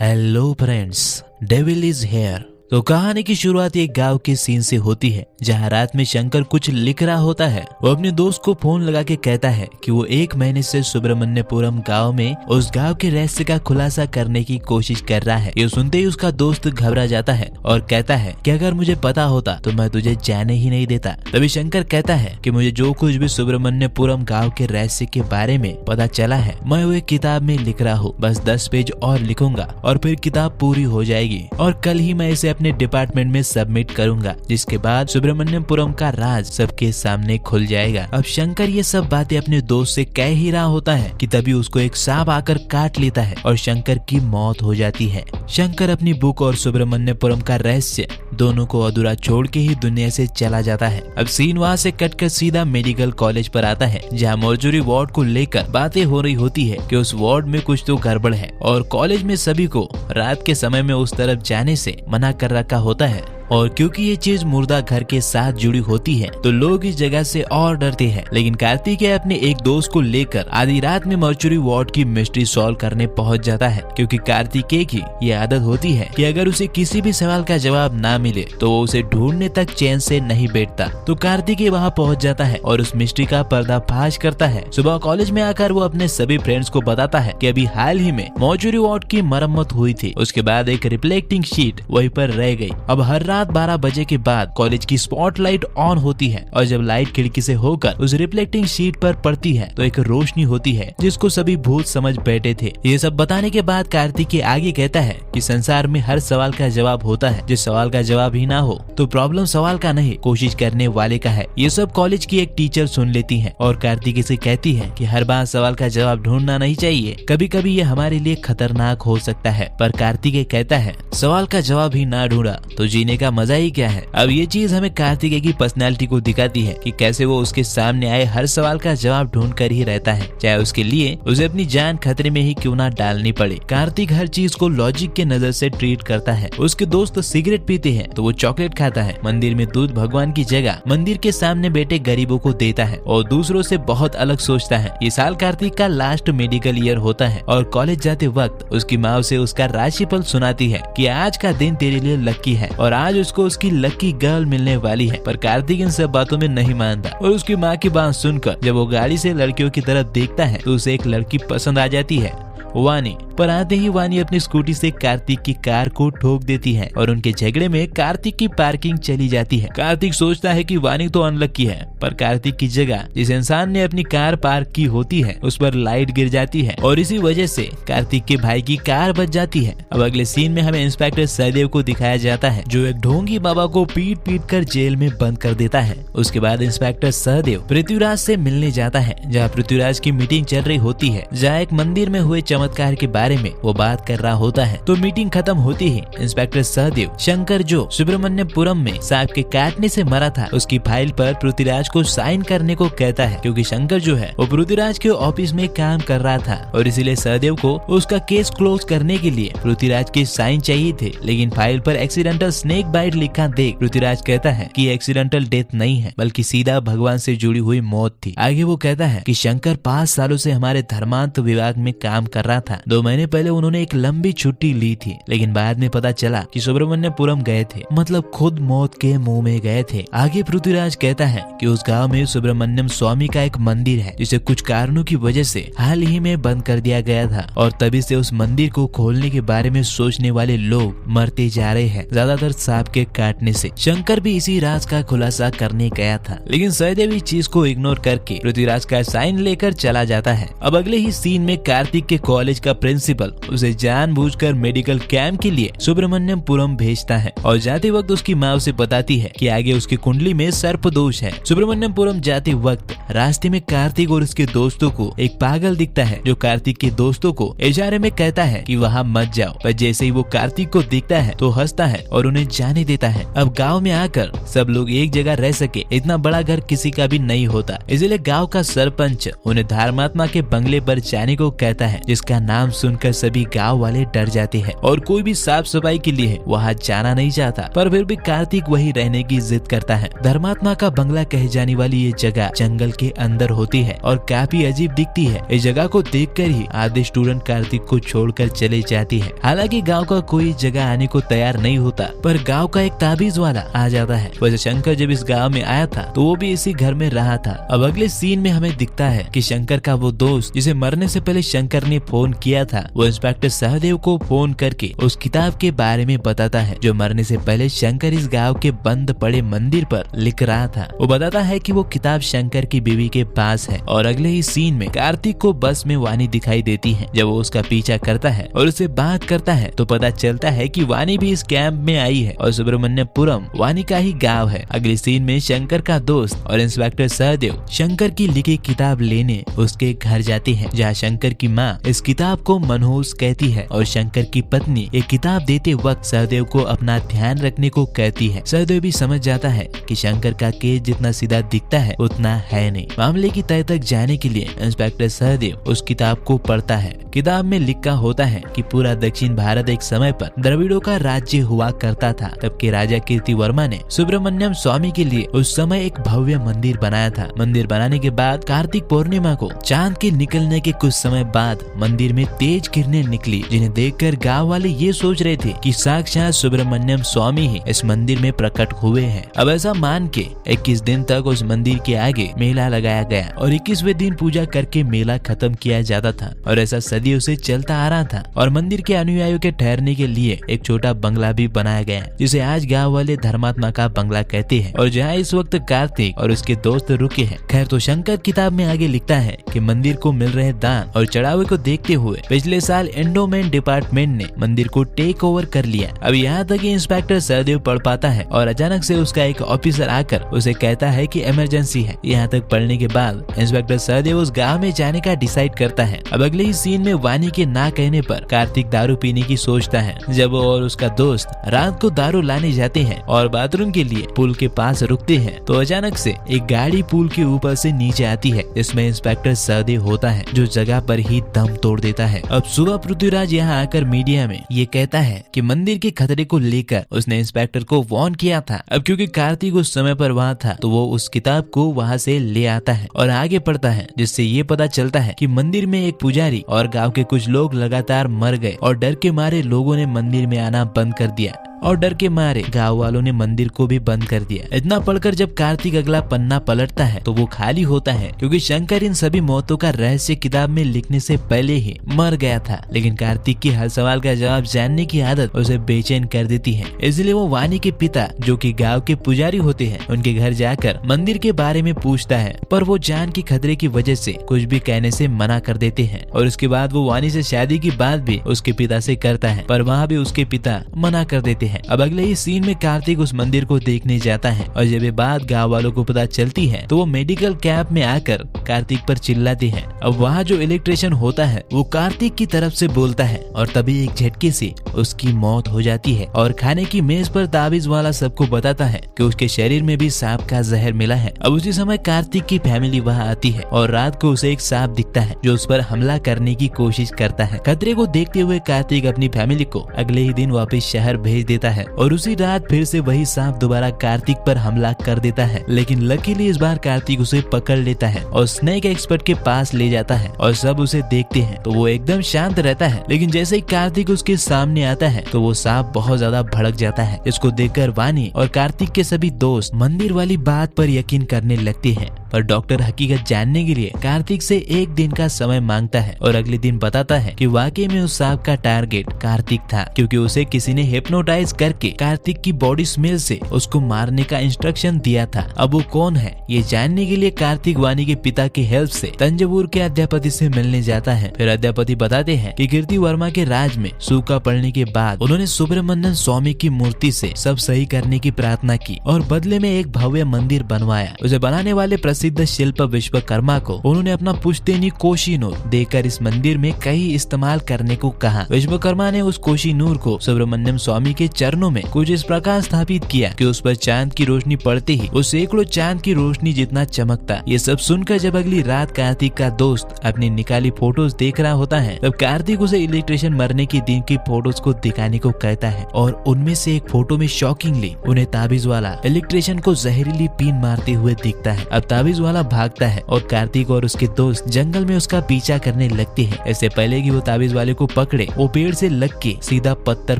Hello friends, devil is here. तो कहानी की शुरुआत एक गांव के सीन से होती है जहां रात में शंकर कुछ लिख रहा होता है। वो अपने दोस्त को फोन लगा के कहता है कि वो 1 महीने से सुब्रमण्यपुरम गांव में उस गांव के रहस्य का खुलासा करने की कोशिश कर रहा है। ये सुनते ही उसका दोस्त घबरा जाता है और कहता है कि अगर मुझे पता होता तो मैं तुझे जाने ही नहीं देता। तभी शंकर कहता है कि मुझे जो कुछ भी सुब्रमण्यपुरम गांव के रहस्य के बारे में पता चला है मैं वो एक किताब में लिख रहा हूँ। बस 10 पेज और लिखूंगा और फिर किताब पूरी हो जाएगी और कल ही मैं इसे अपने डिपार्टमेंट में सबमिट करूंगा, जिसके बाद सुब्रमण्यपुरम का राज सबके सामने खुल जाएगा। अब शंकर ये सब बातें अपने दोस्त से कह ही रहा होता है कि तभी उसको एक सांप आकर काट लेता है और शंकर की मौत हो जाती है। शंकर अपनी बुक और सुब्रमण्यपुरम का रहस्य दोनों को अधूरा छोड़ के ही दुनिया से चला जाता है। अब सीन वहाँ से कटकर सीधा मेडिकल कॉलेज पर आता है जहाँ मॉर्चुरी वार्ड को लेकर बातें हो रही होती है कि उस वार्ड में कुछ तो गड़बड़ है और कॉलेज में सभी को रात के समय में उस तरफ जाने से मना कर रखा होता है। और क्योंकि ये चीज मुर्दा घर के साथ जुड़ी होती है तो लोग इस जगह से और डरते हैं। लेकिन कार्तिकेय अपने एक दोस्त को लेकर आधी रात में मॉर्चुरी वार्ड की मिस्ट्री सॉल्व करने पहुंच जाता है, क्योंकि कार्तिकेय की ये आदत होती है कि अगर उसे किसी भी सवाल का जवाब ना मिले तो वो उसे ढूंढने तक चैन से नहीं बैठता। तो कार्तिकेय वहाँ पहुँच जाता है और उस मिस्ट्री का पर्दाफाश करता है। सुबह कॉलेज में आकर वो अपने सभी फ्रेंड्स को बताता है कि अभी हाल ही में मॉर्चुरी वार्ड की मरम्मत हुई थी। उसके बाद एक रिफ्लेक्टिंग शीट वहीं पर रह गई। अब हर रात 12 बजे के बाद कॉलेज की स्पॉटलाइट ऑन होती है और जब लाइट खिड़की से होकर उस रिफ्लेक्टिंग शीट पर पड़ती है तो एक रोशनी होती है जिसको सभी भूत समझ बैठे थे। ये सब बताने के बाद कार्तिकेय आगे कहता है कि संसार में हर सवाल का जवाब होता है, जिस सवाल का जवाब ही ना हो तो प्रॉब्लम सवाल का नहीं कोशिश करने वाले का है। ये सब कॉलेज की एक टीचर सुन लेती है और कार्तिकेय से कहती है कि हर बार सवाल का जवाब ढूंढना नहीं चाहिए, कभी कभी ये हमारे लिए खतरनाक हो सकता है। पर कार्तिकेय कहता है सवाल का जवाब ही ना ढूंढा तो जीने का मजा ही क्या है। अब ये चीज हमें कार्तिकेय की पर्सनालिटी को दिखाती है कि कैसे वो उसके सामने आए हर सवाल का जवाब ढूंढ कर ही रहता है, चाहे उसके लिए उसे अपनी जान खतरे में ही क्यों ना डालनी पड़े। कार्तिक हर चीज को लॉजिक के नजर से ट्रीट करता है। उसके दोस्त सिगरेट पीते हैं तो वो चॉकलेट खाता है। मंदिर में दूध भगवान की जगह मंदिर के सामने बैठे गरीबों को देता है और दूसरों से बहुत अलग सोचता है। ये साल कार्तिक का लास्ट मेडिकल ईयर होता है और कॉलेज जाते वक्त उसकी माँ उसे उसका राशिफल सुनाती है कि आज का दिन तेरे लिए लकी है और आज उसको उसकी लकी गर्ल मिलने वाली है। पर कार्तिक इन सब बातों में नहीं मानता और उसकी माँ की बात सुनकर जब वो गाड़ी से लड़कियों की तरफ देखता है तो उसे एक लड़की पसंद आ जाती है, वानी। पर आते ही वानी अपनी स्कूटी से कार्तिक की कार को ठोक देती है और उनके झगड़े में कार्तिक की पार्किंग चली जाती है। कार्तिक सोचता है कि वानी तो अनलकी है, पर कार्तिक की जगह जिस इंसान ने अपनी कार पार्क की होती है उस पर लाइट गिर जाती है और इसी वजह से कार्तिक के भाई की कार बच जाती है। अब अगले सीन में हमें इंस्पेक्टर सहदेव को दिखाया जाता है जो एक ढोंगी बाबा को पीट पीट कर जेल में बंद कर देता है। उसके बाद इंस्पेक्टर सहदेव पृथ्वीराज से मिलने जाता है जहाँ पृथ्वीराज की मीटिंग चल रही होती है, जहाँ एक मंदिर में हुए चमत्कार के बारे में वो बात कर रहा होता है। तो मीटिंग खत्म होती ही इंस्पेक्टर सहदेव शंकर जो सुब्रमण्यपुरम में सांप के काटने से मरा था उसकी फाइल पर पृथ्वीराज को साइन करने को कहता है, क्योंकि शंकर जो है वो पृथ्वीराज के ऑफिस में काम कर रहा था और इसीलिए सहदेव को उसका केस क्लोज करने के लिए पृथ्वीराज के साइन चाहिए थे। लेकिन फाइल पर एक्सीडेंटल स्नेक बाइट लिखा देख पृथ्वीराज कहता है कि एक्सीडेंटल डेथ नहीं है बल्कि सीधा भगवान से जुड़ी हुई मौत थी। आगे वो कहता है कि शंकर 5 सालों से हमारे धर्मांत विभाग में काम कर रहा था। 2 महीने पहले उन्होंने एक लंबी छुट्टी ली थी, लेकिन बाद में पता चला कि सुब्रमण्यपुरम गए थे, मतलब खुद मौत के मुंह में गए थे। आगे पृथ्वीराज कहता है कि उस गांव में सुब्रमण्यम स्वामी का एक मंदिर है जिसे कुछ कारणों की वजह से हाल ही में बंद कर दिया गया था और तभी से उस मंदिर को खोलने के बारे में सोचने वाले लोग मरते जा रहे हैं, ज्यादातर सांप के काटने से। शंकर भी इसी राज का खुलासा करने गया था, लेकिन सहदेव इस चीज को इग्नोर करके पृथ्वीराज का साइन लेकर चला जाता है। अब अगले ही सीन में कार्तिक के कॉलेज का प्रिंसिपल उसे जानबूझकर मेडिकल कैंप के लिए सुब्रमण्यपुरम भेजता है और जाते वक्त उसकी माँ उसे बताती है कि आगे उसकी कुंडली में सर्प दोष है। सुब्रमण्यपुरम जाते वक्त रास्ते में कार्तिक और उसके दोस्तों को एक पागल दिखता है जो कार्तिक के दोस्तों को इशारे में कहता है कि वहाँ मत जाओ, पर जैसे ही वो कार्तिक को दिखता है तो हंसता है और उन्हें जाने देता है। अब गाँव में आकर सब लोग एक जगह रह सके इतना बड़ा घर किसी का भी नहीं होता, इसलिए गाँव का सरपंच उन्हें धर्मात्मा के बंगले पर जाने को कहता है, जिस का नाम सुनकर सभी गांव वाले डर जाते हैं और कोई भी साफ सफाई के लिए वहां जाना नहीं चाहता। पर फिर भी कार्तिक वही रहने की जिद करता है। धर्मात्मा का बंगला कहे जाने वाली ये जगह जंगल के अंदर होती है और काफी अजीब दिखती है। इस जगह को देखकर ही आधे स्टूडेंट कार्तिक को छोड़कर चले जाती है। हालांकि गांव का कोई जगह आने को तैयार नहीं होता, पर गांव का एक ताबीज वाला आ जाता है। वैसे शंकर जब इस गांव में आया था तो वो भी इसी घर में रहा था। अब अगले सीन में हमें दिखता है कि शंकर का वो दोस्त जिसे मरने से पहले शंकर ने फोन किया था, वो इंस्पेक्टर सहदेव को फोन करके उस किताब के बारे में बताता है जो मरने से पहले शंकर इस गांव के बंद पड़े मंदिर पर लिख रहा था। वो बताता है कि वो किताब शंकर की बीवी के पास है। और अगले ही सीन में कार्तिक को बस में वानी दिखाई देती है। जब वो उसका पीछा करता है और उससे बात करता है तो पता चलता है कि वानी भी इस कैंप में आई है और सुब्रमण्यपुरम वानी का ही गांव है। अगले सीन में शंकर का दोस्त और इंस्पेक्टर सहदेव शंकर की लिखी किताब लेने उसके घर जाते हैं, जहाँ शंकर की माँ इस किताब को मनहूस कहती है और शंकर की पत्नी एक किताब देते वक्त सहदेव को अपना ध्यान रखने को कहती है। सहदेव भी समझ जाता है कि शंकर का केस जितना सीधा दिखता है उतना है नहीं। मामले की तह तक जाने के लिए इंस्पेक्टर सहदेव उस किताब को पढ़ता है। किताब में लिखा होता है कि पूरा दक्षिण भारत एक समय पर द्रविड़ों का राज्य हुआ करता था। तब के राजा कीर्ति वर्मा ने सुब्रमण्यम स्वामी के लिए उस समय एक भव्य मंदिर बनाया था। मंदिर बनाने के बाद कार्तिक पूर्णिमा को चांद के निकलने के कुछ समय बाद मंदिर में तेज किरणें निकली, जिन्हें देखकर गांव वाले ये सोच रहे थे कि साक्षात सुब्रमण्यम स्वामी ही इस मंदिर में प्रकट हुए हैं। अब ऐसा मान के 21 दिन तक उस मंदिर के आगे मेला लगाया गया और 21वें दिन पूजा करके मेला खत्म किया जाता था। और ऐसा सदियों से चलता आ रहा था। और मंदिर के अनुयायियों के ठहरने के लिए एक छोटा बंगला भी बनाया गया, जिसे आज गांव वाले धर्मात्मा का बंगला कहते हैं और जहाँ इस वक्त कार्तिक और उसके दोस्त रुके हैं। खैर, तो शंकर किताब में आगे लिखता है कि मंदिर को मिल रहे दान और चढ़ावे को देखते हुए पिछले साल एंडोमेंट डिपार्टमेंट ने मंदिर को टेक ओवर कर लिया। अब यहाँ तक इंस्पेक्टर सहदेव पढ़ पाता है और अचानक से उसका एक ऑफिसर आकर उसे कहता है कि इमरजेंसी है। यहाँ तक पढ़ने के बाद इंस्पेक्टर सहदेव उस गाँव में जाने का डिसाइड करता है। अब अगले ही सीन में वानी के ना कहने पर कार्तिक दारू पीने की सोचता है। जब वो और उसका दोस्त रात को दारू लाने जाते हैं और बाथरूम के लिए पुल के पास रुकते हैं तो अचानक से एक गाड़ी पुल के ऊपर से नीचे आती है, जिसमें इंस्पेक्टर सहदेव होता है, जो जगह पर ही दम तोड़ देता है। अब सुबह पृथ्वीराज यहाँ आकर मीडिया में ये कहता है कि मंदिर के खतरे को लेकर उसने इंस्पेक्टर को वार्न किया था। अब क्योंकि कार्तिक उस समय पर वहाँ था तो वो उस किताब को वहाँ से ले आता है और आगे पढ़ता है, जिससे ये पता चलता है कि मंदिर में एक पुजारी और गांव के कुछ लोग लगातार मर गए और डर के मारे लोगों ने मंदिर में आना बंद कर दिया और डर के मारे गांव वालों ने मंदिर को भी बंद कर दिया। इतना पढ़कर जब कार्तिक अगला पन्ना पलटता है तो वो खाली होता है, क्योंकि शंकर इन सभी मौतों का रहस्य किताब में लिखने से पहले ही मर गया था। लेकिन कार्तिक की हर सवाल का जवाब जानने की आदत उसे बेचैन कर देती है। इसलिए वो वानी के पिता, जो कि गाँव के पुजारी होते हैं, उनके घर जाकर मंदिर के बारे में पूछता है, पर वो जान के खतरे की वजह से कुछ भी कहने से मना कर देते हैं। और उसके बाद वो वानी से शादी की बात भी उसके पिता से करता है, पर वहाँ भी उसके पिता मना कर देते हैं। अब अगले ही सीन में कार्तिक उस मंदिर को देखने जाता है और जब ये बात गांव वालों को पता चलती है तो वो मेडिकल कैंप में आकर कार्तिक पर चिल्लाते हैं। अब वहाँ जो इलेक्ट्रिशियन होता है वो कार्तिक की तरफ से बोलता है और तभी एक झटके से उसकी मौत हो जाती है। और खाने की मेज पर ताबीज वाला सबको बताता है कि उसके शरीर में भी सांप का जहर मिला है। अब उसी समय कार्तिक की फैमिली वहाँ आती है और रात को उसे एक सांप दिखता है जो उस पर हमला करने की कोशिश करता है। खतरे को देखते हुए कार्तिक अपनी फैमिली को अगले ही दिन वापस शहर भेज देता है और उसी रात फिर से वही सांप दोबारा कार्तिक पर हमला कर देता है। लेकिन लकीली इस बार कार्तिक उसे पकड़ लेता है और स्नेक एक्सपर्ट के पास ले जाता है और सब उसे देखते हैं तो वो एकदम शांत रहता है। लेकिन जैसे ही कार्तिक उसके सामने आता है तो वो सांप बहुत ज्यादा भड़क जाता है। इसको देखकर वानी और कार्तिक के सभी दोस्त मंदिर वाली बात पर यकीन करने लगते हैं। पर डॉक्टर हकीकत जानने के लिए कार्तिक से एक दिन का समय मांगता है और अगले दिन बताता है कि वाकई में उस सांप का टारगेट कार्तिक था, क्योंकि उसे किसी ने हिप्नोटाइज करके कार्तिक की बॉडी स्मेल से उसको मारने का इंस्ट्रक्शन दिया था। अब वो कौन है ये जानने के लिए कार्तिक वानी के पिता की हेल्प से तंजावुर के अध्यापति से मिलने जाता है। फिर अध्यापति बताते हैं कि कीर्ति वर्मा के राज में सूखा पड़ने के बाद उन्होंने सुब्रमण्यम स्वामी की मूर्ति से सब सही करने की प्रार्थना की और बदले में एक भव्य मंदिर बनवाया। उसे बनाने वाले प्रसिद्ध प्रसिद्ध शिल्प विश्वकर्मा को उन्होंने अपना पुश्तैनी कोहिनूर देकर इस मंदिर में कई इस्तेमाल करने को कहा। विश्वकर्मा ने उस कोहिनूर को सुब्रमण्यम स्वामी के चरणों में कुछ इस प्रकार स्थापित किया कि उस पर चांद की रोशनी पड़ते ही उस सैकड़ों चांद की रोशनी जितना चमकता। ये सब सुनकर जब अगली रात कार्तिक का दोस्त अपनी निकाली फोटोज देख रहा होता है, तब कार्तिक उसे इलेक्ट्रिशियन मरने के दिन की फोटोज को दिखाने को कहता है और उनमें से एक फोटो में शॉकिंगली उन्हें ताबीज वाला इलेक्ट्रिशियन को जहरीली पीन मारते हुए दिखता है। अब ताबीज वाला भागता है और कार्तिक और उसके दोस्त जंगल में उसका पीछा करने लगते हैं। इससे पहले कि वो ताबीज वाले को पकड़े, वो पेड़ से लग के सीधा पत्थर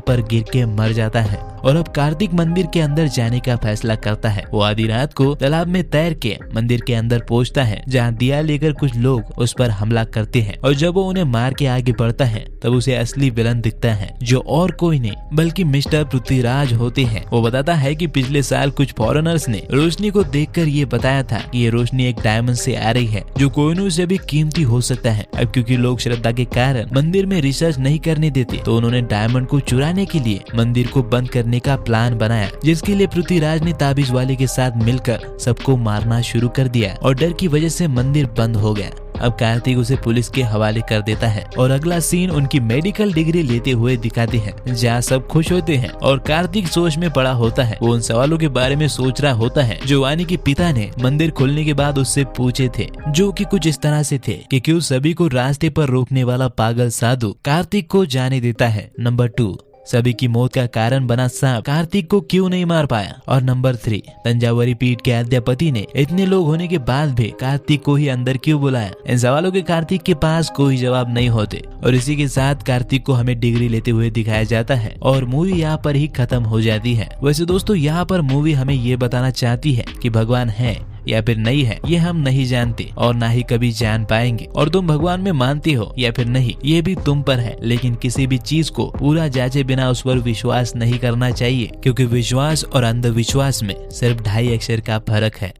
पर गिर के मर जाता है। और अब कार्तिक मंदिर के अंदर जाने का फैसला करता है। वो आधी रात को तालाब में तैर के मंदिर के अंदर पहुंचता है, जहां दिया लेकर कुछ लोग उस पर हमला करते हैं और जब वो उन्हें मार के आगे बढ़ता है तब उसे असली विलन दिखता है, जो और कोई नहीं बल्कि मिस्टर पृथ्वीराज होते हैं। वो बताता है कि पिछले साल कुछ फॉरेनर्स ने रोशनी को देखकर ये बताया था कि ये रोशनी एक डायमंड से आ रही है, जो कोहिनूर से भी कीमती हो सकता है। अब क्योंकि लोग श्रद्धा के कारण मंदिर में रिसर्च नहीं करने देते, तो उन्होंने डायमंड को चुराने के लिए मंदिर को बंद करने का प्लान बनाया, जिसके लिए पृथ्वीराज ने ताबीज वाले के साथ मिलकर सबको मारना शुरू कर दिया और डर की वजह से मंदिर बंद हो गया। अब कार्तिक उसे पुलिस के हवाले कर देता है और अगला सीन उनकी मेडिकल डिग्री लेते हुए दिखाते हैं, जहाँ सब खुश होते हैं और कार्तिक सोच में पड़ा होता है। वो उन सवालों के बारे में सोच रहा होता है जो वानी के पिता ने मंदिर खोलने के बाद उससे पूछे थे, जो कि कुछ इस तरह से थे कि क्यों सभी को रास्ते पर रोकने वाला पागल साधु कार्तिक को जाने देता है। नंबर 2, सभी की मौत का कारण बना सांप कार्तिक को क्यों नहीं मार पाया। और नंबर 3, तंजावरी पीठ के अध्यापति ने इतने लोग होने के बाद भी कार्तिक को ही अंदर क्यों बुलाया। इन सवालों के कार्तिक के पास कोई जवाब नहीं होते और इसी के साथ कार्तिक को हमें डिग्री लेते हुए दिखाया जाता है और मूवी यहाँ पर ही खत्म हो जाती है। वैसे दोस्तों, यहाँ पर मूवी हमें ये बताना चाहती है कि भगवान है या फिर नहीं है, ये हम नहीं जानते और ना ही कभी जान पाएंगे। और तुम भगवान में मानते हो या फिर नहीं, ये भी तुम पर है। लेकिन किसी भी चीज को पूरा जांचे बिना उस पर विश्वास नहीं करना चाहिए, क्योंकि विश्वास और अंधविश्वास में सिर्फ 2.5 अक्षर का फर्क है।